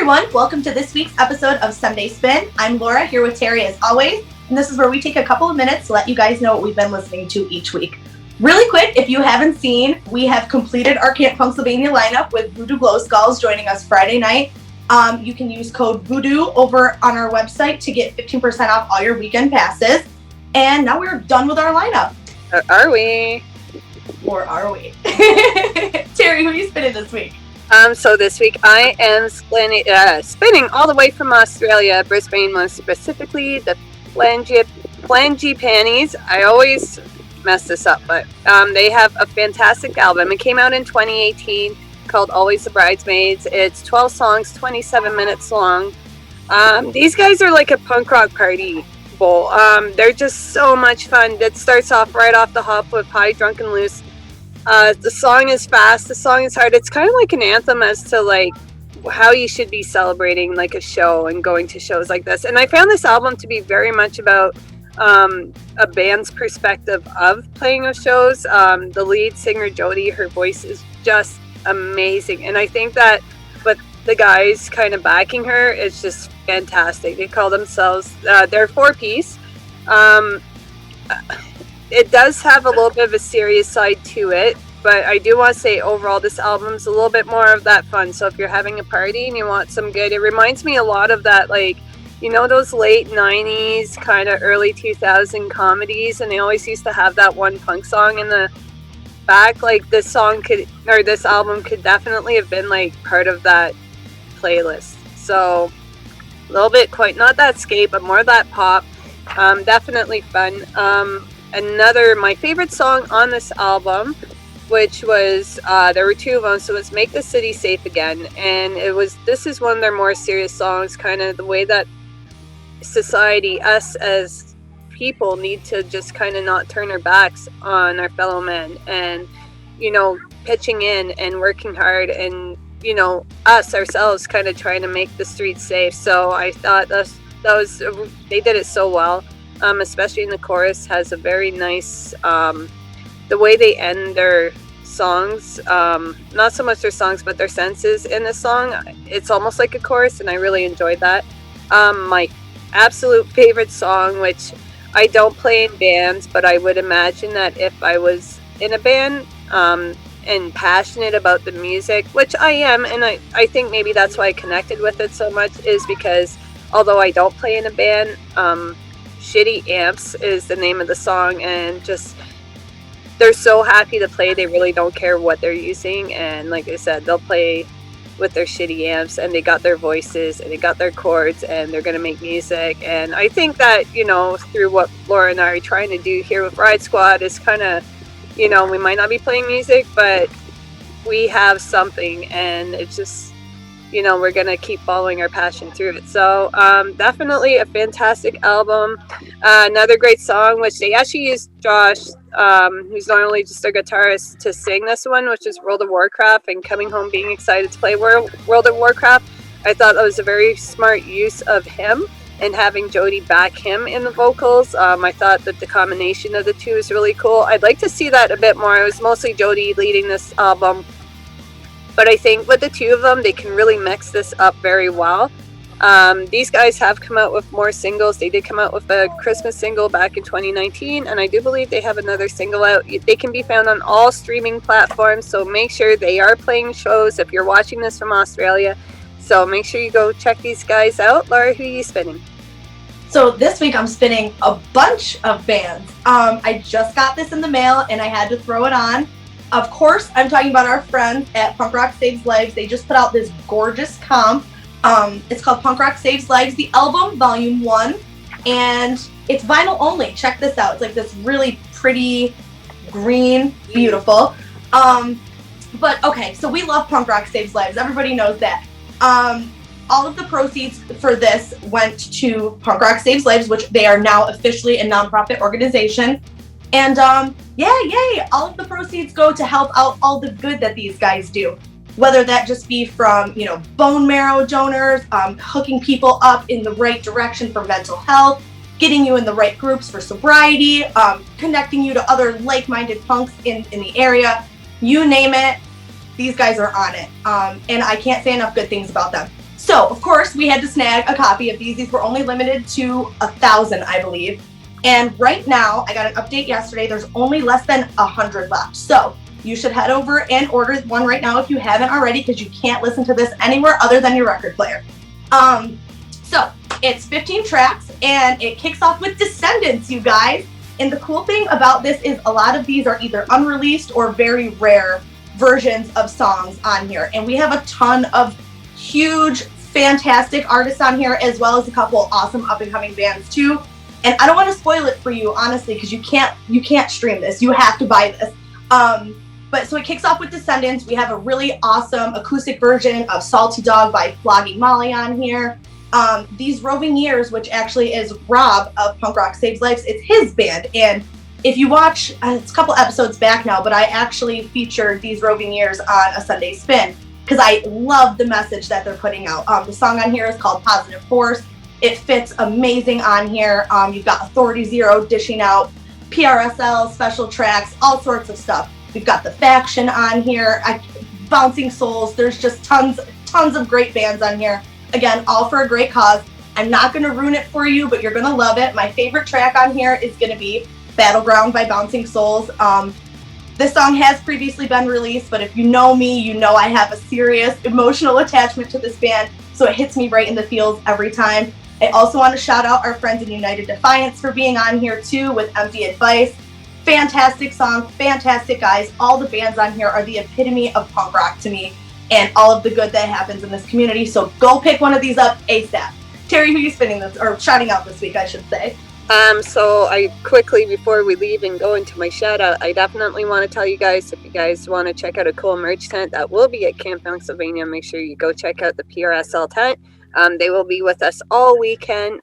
everyone, welcome to this week's episode of Sunday Spin. I'm Laura, here with Terry as always, and this is where we take a couple of minutes to let you guys know what we've been listening to each week. Really quick, if you haven't seen, we have completed our Camp Pennsylvania lineup with Voodoo Glow Skulls joining us Friday night. You can use code Voodoo over on our website to get 15% off all your weekend passes. And now we're done with our lineup. Are we? Or are we? Terry, who are you spinning this week? So this week I am spinning all the way from Australia, Brisbane, more specifically the Flangipanis. I always mess this up, but they have a fantastic album. It came out in 2018 called Always The Bridesmaids. It's 12 songs, 27 minutes long. These guys are like a punk rock party bowl. They're just so much fun. It starts off right off the hop with High, Drunk and Loose. The song is fast, the song is hard. It's kind of like an anthem as to like how you should be celebrating like a show and going to shows like this. And I found this album to be very much about a band's perspective of playing of shows. The lead singer Jody, her voice is just amazing, and I think that with the guys kind of backing her, it's just fantastic. They call themselves they're 4-piece. It does have a little bit of a serious side to it, but I do want to say overall this album's a little bit more of that fun. So if you're having a party and you want some good, it reminds me a lot of that, like, you know, those late 90s kind of early 2000 comedies, and they always used to have that one punk song in the back. Like this album could definitely have been like part of that playlist. So a little bit, quite not that skate, but more that pop. Definitely fun. My favorite song on this album, which was there were two of them, so it's Make the City Safe Again, and this is one of their more serious songs, kind of the way that society, us as people, need to just kind of not turn our backs on our fellow men, and, you know, pitching in and working hard, and, you know, us ourselves kind of trying to make the streets safe. So I thought they did it so well. Especially in the chorus, has a very nice, the way they end their songs, not so much their songs, but their sentences in the song. It's almost like a chorus, and I really enjoyed that. My absolute favorite song, which I don't play in bands, but I would imagine that if I was in a band, and passionate about the music, which I am, and I think maybe that's why I connected with it so much, is because although I don't play in a band, Shitty Amps is the name of the song, and just they're so happy to play. They really don't care what they're using, and like I said, they'll play with their shitty amps, and they got their voices and they got their chords, and they're gonna make music. And I think that, you know, through what Laura and I are trying to do here with Riot Squad is kind of, you know, we might not be playing music, but we have something, and it's just, you know, we're going to keep following our passion through it. So definitely a fantastic album. Another great song, which they actually used Josh, who's not only just a guitarist, to sing this one, which is World of Warcraft, and coming home being excited to play World of Warcraft. I thought that was a very smart use of him, and having Jody back him in the vocals. I thought that the combination of the two is really cool. I'd like to see that a bit more. It was mostly Jody leading this album, but I think with the two of them, they can really mix this up very well. These guys have come out with more singles. They did come out with a Christmas single back in 2019, and I do believe they have another single out. They can be found on all streaming platforms, so make sure they are playing shows if you're watching this from Australia. So make sure you go check these guys out. Laura, who are you spinning? So this week I'm spinning a bunch of bands. I just got this in the mail, and I had to throw it on. Of course, I'm talking about our friends at Punk Rock Saves Lives. They just put out this gorgeous comp. It's called Punk Rock Saves Lives, the album, Volume 1, and it's vinyl only. Check this out. It's like this really pretty green, beautiful. But okay, so we love Punk Rock Saves Lives. Everybody knows that. All of the proceeds for this went to Punk Rock Saves Lives, which they are now officially a nonprofit organization. And yay! All of the proceeds go to help out all the good that these guys do. Whether that just be from, you know, bone marrow donors, hooking people up in the right direction for mental health, getting you in the right groups for sobriety, connecting you to other like-minded punks in the area. You name it, these guys are on it. And I can't say enough good things about them. So, of course, we had to snag a copy of these. These were only limited to 1,000, I believe. And right now, I got an update yesterday. There's only less than 100 left. So you should head over and order one right now if you haven't already, because you can't listen to this anywhere other than your record player. So it's 15 tracks, and it kicks off with Descendants, you guys. And the cool thing about this is a lot of these are either unreleased or very rare versions of songs on here. And we have a ton of huge, fantastic artists on here, as well as a couple awesome up-and-coming bands too. And I don't want to spoil it for you, honestly, because you can't stream this. You have to buy this. But so it kicks off with Descendants. We have a really awesome acoustic version of Salty Dog by Flogging Molly on here. These Roving Years, which actually is Rob of Punk Rock Saves Lives, it's his band. And if you watch, it's a couple episodes back now, but I actually featured These Roving Years on a Sunday Spin because I love the message that they're putting out. The song on here is called Positive Force. It fits amazing on here. You've got Authority Zero dishing out PRSL, special tracks, all sorts of stuff. We've got The Faction on here, Bouncing Souls. There's just tons of great bands on here. Again, all for a great cause. I'm not going to ruin it for you, but you're going to love it. My favorite track on here is going to be Battleground by Bouncing Souls. This song has previously been released, but if you know me, you know I have a serious emotional attachment to this band, so it hits me right in the feels every time. I also want to shout out our friends in United Defiance for being on here too with Empty Advice. Fantastic song, fantastic guys. All the bands on here are the epitome of punk rock to me and all of the good that happens in this community. So go pick one of these up ASAP. Terry, who are you spinning this, or shouting out this week, I should say? So I quickly, before we leave and go into my shout out, I definitely want to tell you guys, if you guys want to check out a cool merch tent that will be at Camp Pennsylvania, make sure you go check out the PRSL tent. They will be with us all weekend,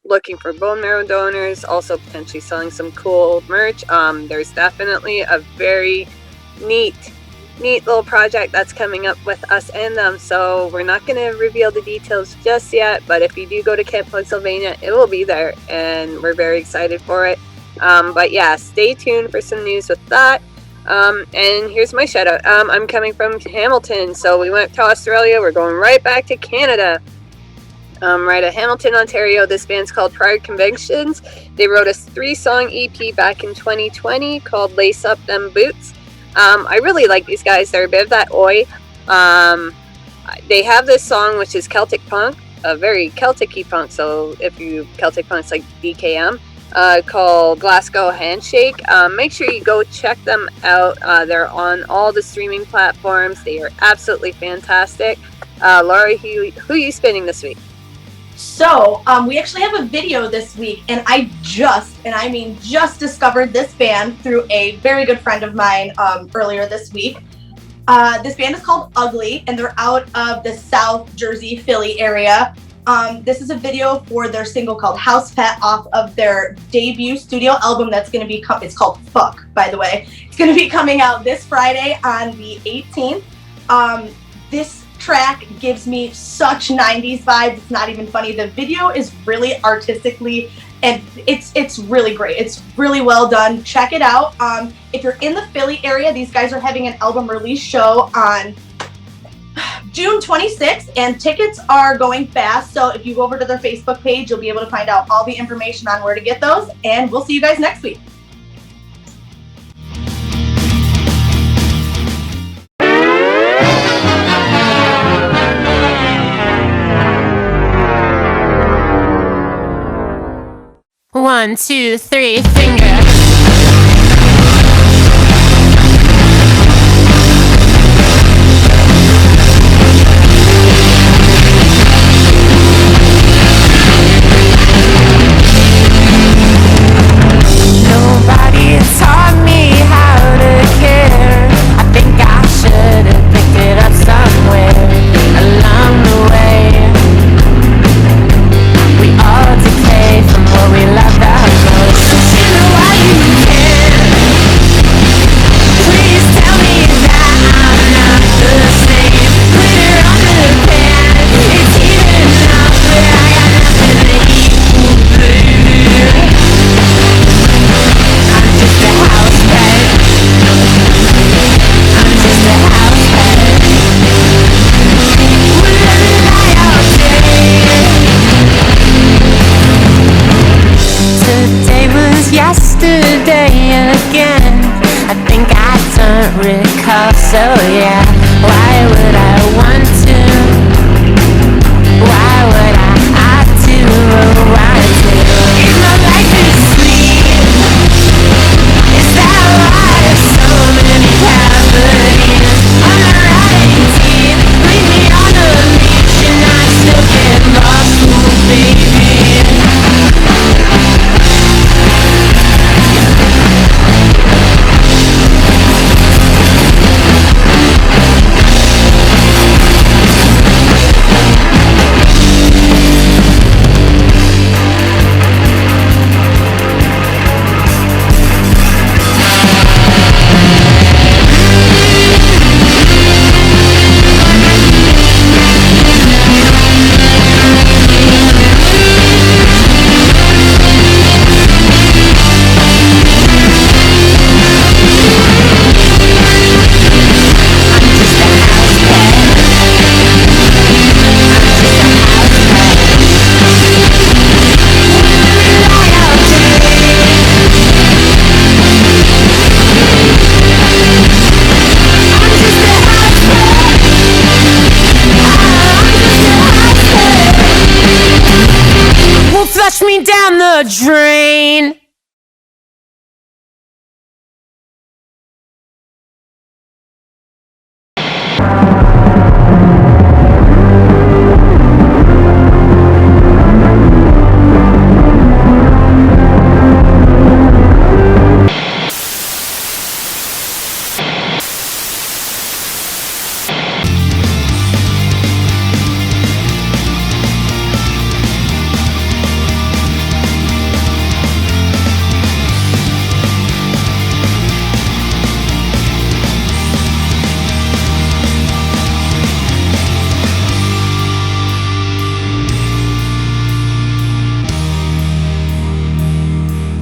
looking for bone marrow donors, also potentially selling some cool merch. There's definitely a very neat little project that's coming up with us and them, so we're not going to reveal the details just yet, but if you do go to Camp Pennsylvania, it will be there, and we're very excited for it. But yeah, stay tuned for some news with that. And here's my shout out. I'm coming from Hamilton, so we went to Australia. We're going right back to Canada. Right at Hamilton, Ontario. This band's called Prior Convictions. They wrote a 3-song EP back in 2020 called Lace Up Them Boots. I really like these guys. They're a bit of that oi. They have this song which is Celtic Punk, a very Celtic-y punk. So if you Celtic Punk's like DKM. Called Glasgow Handshake. Make sure you go check them out. They're on all the streaming platforms. They are absolutely fantastic. Laura, who are you spinning this week? So we actually have a video this week, and I just discovered this band through a very good friend of mine earlier this week. This band is called UgLi, and they're out of the South Jersey, Philly area. This is a video for their single called House Pet off of their debut studio album that's going to be, it's called Fuck, by the way. It's going to be coming out this Friday on the 18th. This track gives me such 90s vibes. It's not even funny. The video is really artistically, and it's really great. It's really well done. Check it out. If you're in the Philly area, these guys are having an album release show on June 26th, and tickets are going fast, so if you go over to their Facebook page, you'll be able to find out all the information on where to get those, and we'll see you guys next week. One, two, three, finger. From what we love that most. So, why you day again. I think I don't recall, so yeah. Why would I want to? Why would I have to? Want to? If my life is sweet, is that why there's so many cavaliers on the riding team? Leave me on a leash and I still get lost, ooh, baby. Flush me down the drain.